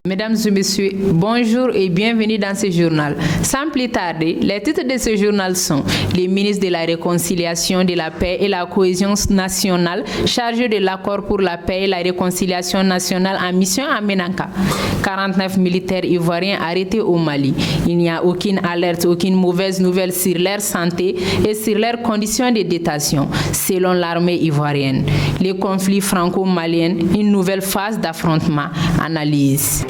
Mesdames et messieurs, bonjour et bienvenue dans ce journal. Sans plus tarder, les titres de ce journal sont les ministres de la Réconciliation, de la Paix et la Cohésion nationale chargés de l'accord pour la paix et la réconciliation nationale en mission à Menanka. 49 militaires ivoiriens arrêtés au Mali. Il n'y a aucune alerte, aucune mauvaise nouvelle sur leur santé et sur leurs conditions de détention, selon l'armée ivoirienne. Les conflits franco-maliens, une nouvelle phase d'affrontement. Analyse.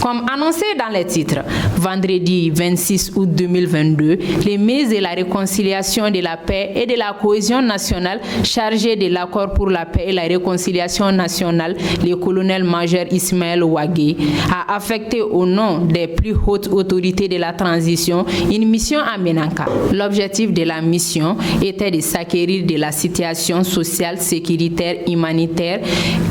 Comme annoncé dans les titres, vendredi 26 août 2022, les ministres de la Réconciliation, de la Paix et de la Cohésion nationale chargés de l'accord pour la paix et la réconciliation nationale, le colonel-major Ismaël Ouagé, a affecté au nom des plus hautes autorités de la transition une mission à Menanka. L'objectif de la mission était de s'acquérir de la situation sociale, sécuritaire, humanitaire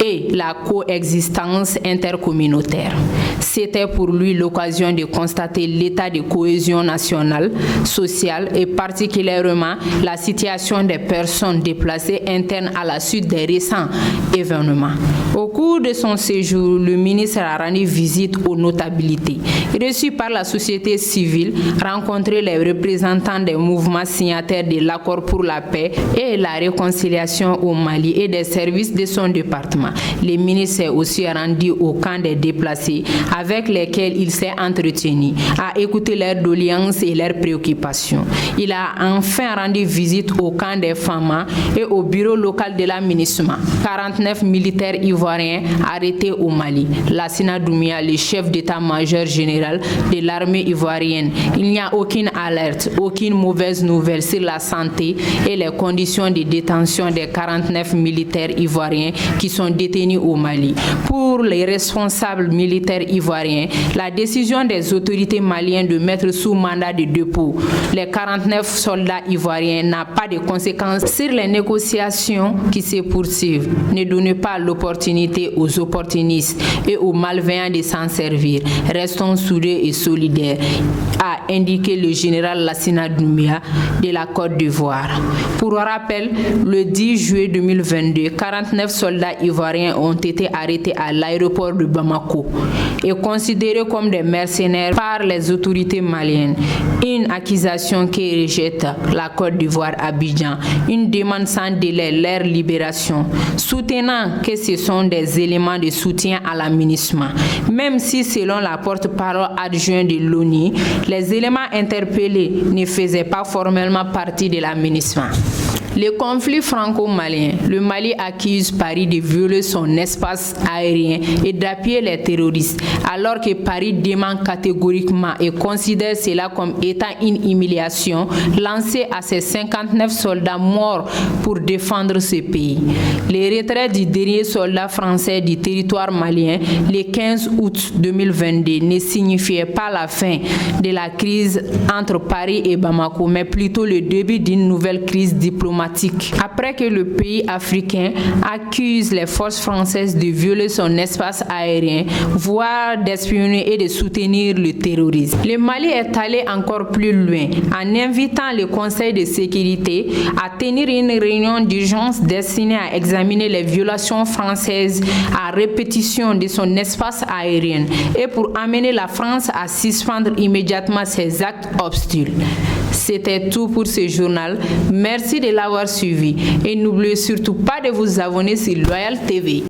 et la coexistence intercommunautaire. C'était pour lui l'occasion de constater l'état de cohésion nationale, sociale et particulièrement la situation des personnes déplacées internes à la suite des récents événements. Au cours de son séjour, le ministre a rendu visite aux notabilités. Reçu par la société civile, rencontré les représentants des mouvements signataires de l'accord pour la paix et la réconciliation au Mali et des services de son département. Le ministre s'est aussi rendu au camp des déplacés avec lesquels il s'est entretenu, a écouté leurs doléances et leurs préoccupations. Il a enfin rendu visite au camp des femmes et au bureau local de l'aménagement. 49 militaires ivoiriens arrêtés au Mali. Lassina Doumbouya, le chef d'état-major général de l'armée ivoirienne. Il n'y a aucune alerte, aucune mauvaise nouvelle sur la santé et les conditions de détention des 49 militaires ivoiriens qui sont détenus au Mali. Pour les responsables militaires ivoiriens, la décision des autorités maliennes de mettre sous mandat de dépôt les 49 soldats ivoiriens n'a pas de conséquences sur les négociations qui se poursuivent. Ne donnez pas l'opportunité aux opportunistes et aux malveillants de s'en servir. Restons soudés et solidaires, a indiqué le général Lassina Doumbouya de la Côte d'Ivoire. Pour rappel, le 10 juillet 2022, 49 soldats ivoiriens ont été arrêtés à l'aéroport de Bamako et considérés comme des mercenaires par les autorités maliennes. Une accusation qui rejette la Côte d'Ivoire Abidjan, une demande sans délai leur libération, soutenant que ce sont des éléments de soutien à l'aménagement. Même si selon la porte-parole adjointe de l'ONU, les éléments interpellés ne faisaient pas formellement partie de l'aménagement. Le conflit franco-malien, le Mali accuse Paris de violer son espace aérien et d'appuyer les terroristes, alors que Paris dément catégoriquement et considère cela comme étant une humiliation lancée à ses 59 soldats morts pour défendre ce pays. Le retrait du dernier soldat français du territoire malien le 15 août 2022 ne signifiait pas la fin de la crise entre Paris et Bamako, mais plutôt le début d'une nouvelle crise diplomatique. Après que le pays africain accuse les forces françaises de violer son espace aérien, voire d'espionner et de soutenir le terrorisme. Le Mali est allé encore plus loin en invitant le Conseil de sécurité à tenir une réunion d'urgence destinée à examiner les violations françaises à répétition de son espace aérien et pour amener la France à suspendre immédiatement ses actes obstins. C'était tout pour ce journal. Merci de l'avoir suivi et n'oubliez surtout pas de vous abonner sur Loyal TV.